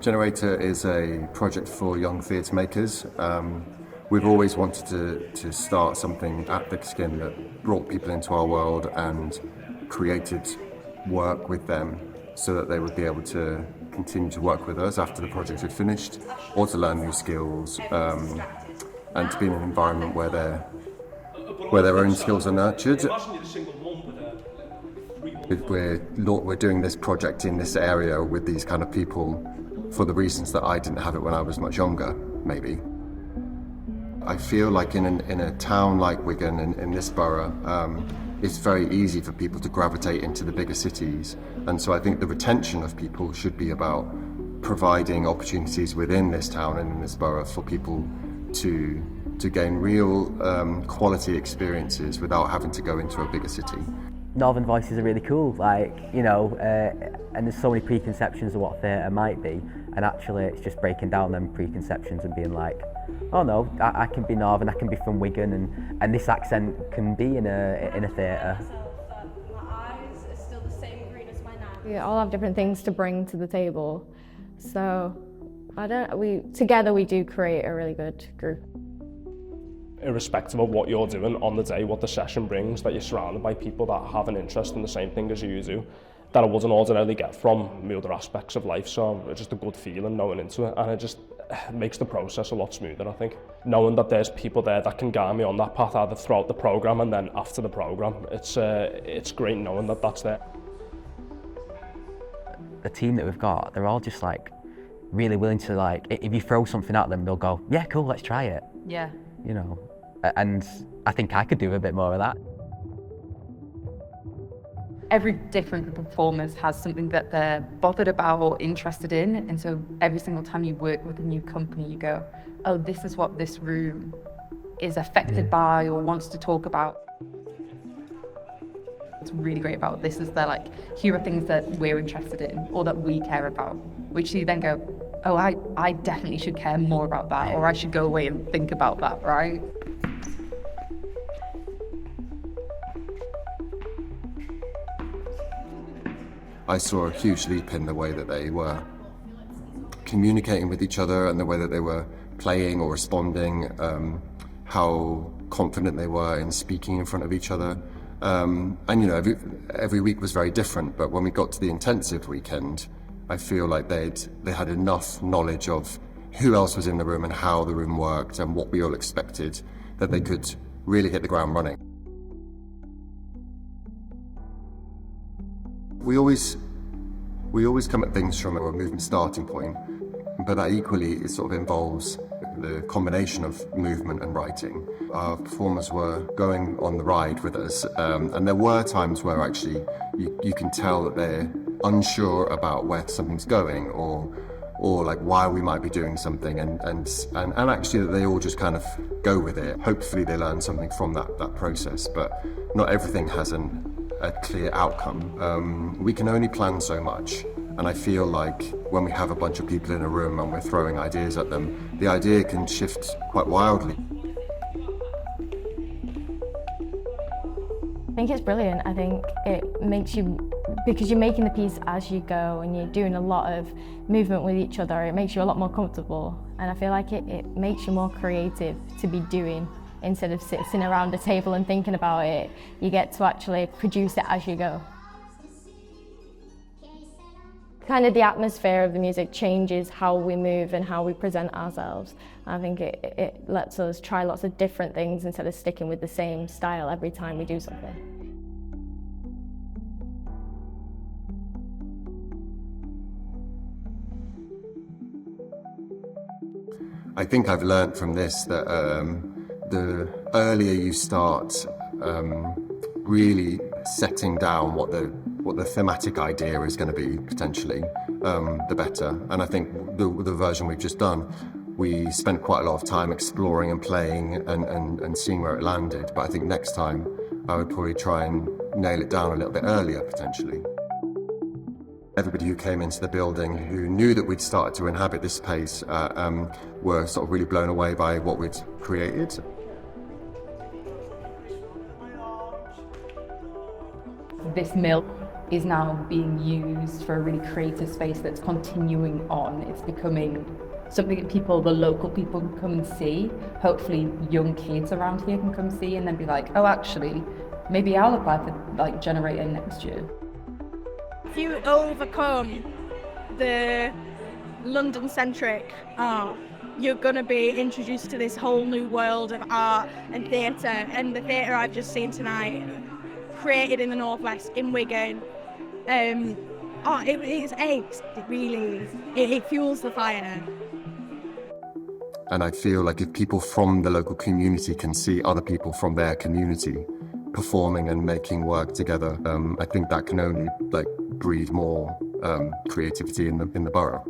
Generator is a project for young theatre makers. We've always wanted to start something at ThickSkin that brought people into our world and created work with them so that they would be able to continue to work with us after the project had finished, or to learn new skills, and to be in an environment where their own skills are nurtured. We're doing this project in this area with these kind of people for the reasons that I didn't have it when I was much younger, maybe. I feel like in a town like Wigan, in this borough, it's very easy for people to gravitate into the bigger cities. And so I think the retention of people should be about providing opportunities within this town and in this borough for people to gain real quality experiences without having to go into a bigger city. Northern voices are really cool, like, you know, and there's so many preconceptions of what theatre might be, and actually it's just breaking down them preconceptions and being like, oh no, I can be Northern, I can be from Wigan, and this accent can be in a theatre. My eyes are still the same green as my nose. We all have different things to bring to the table, so together we do create a really good group. Irrespective of what you're doing on the day, what the session brings, that you're surrounded by people that have an interest in the same thing as you do, that I wouldn't ordinarily get from the other aspects of life. So it's just a good feeling going into it, and it just makes the process a lot smoother, I think. Knowing that there's people there that can guide me on that path, either throughout the programme and then after the programme, it's great knowing that that's there. The team that we've got, they're all just like really willing to, like, if you throw something at them, they'll go, yeah, cool, let's try it. Yeah. You know, and I think I could do a bit more of that. Every different group of performers has something that they're bothered about or interested in, and so every single time you work with a new company, you go, oh, this is what this room is affected by or wants to talk about. What's really great about this is they're like, here are things that we're interested in or that we care about, which you then go, oh, I definitely should care more about that, or I should go away and think about that, right? I saw a huge leap in the way that they were communicating with each other and the way that they were playing or responding, how confident they were in speaking in front of each other. And you know, every week was very different, but when we got to the intensive weekend, I feel like they had enough knowledge of who else was in the room and how the room worked and what we all expected, that they could really hit the ground running. We always come at things from a movement starting point, but that equally it sort of involves the combination of movement and writing. Our performers were going on the ride with us, and there were times where actually you can tell that they're unsure about where something's going, or like why we might be doing something, and actually that they all just kind of go with it. Hopefully they learn something from that process, but not everything has a clear outcome. We can only plan so much, and I feel like when we have a bunch of people in a room and we're throwing ideas at them, the idea can shift quite wildly. I think it's brilliant. I think it makes you, because you're making the piece as you go and you're doing a lot of movement with each other, it makes you a lot more comfortable, and I feel like it makes you more creative to be doing. Instead of sitting around a table and thinking about it, you get to actually produce it as you go. Kind of the atmosphere of the music changes how we move and how we present ourselves. I think it lets us try lots of different things instead of sticking with the same style every time we do something. I think I've learnt from this that the earlier you start really setting down what the thematic idea is going to be potentially, the better. And I think the version we've just done, we spent quite a lot of time exploring and playing and seeing where it landed. But I think next time I would probably try and nail it down a little bit earlier potentially. Everybody who came into the building who knew that we'd started to inhabit this space were sort of really blown away by what we'd created. This mill is now being used for a really creative space that's continuing on. It's becoming something that people, the local people, can come and see. Hopefully young kids around here can come see and then be like, oh, actually, maybe I'll apply for like Generator next year. If you overcome the London-centric art, you're going to be introduced to this whole new world of art and theatre. And the theatre I've just seen tonight, created in the Northwest, in Wigan, it's ace. It really is. It fuels the fire. And I feel like if people from the local community can see other people from their community performing and making work together, I think that can only like breed more creativity in the borough.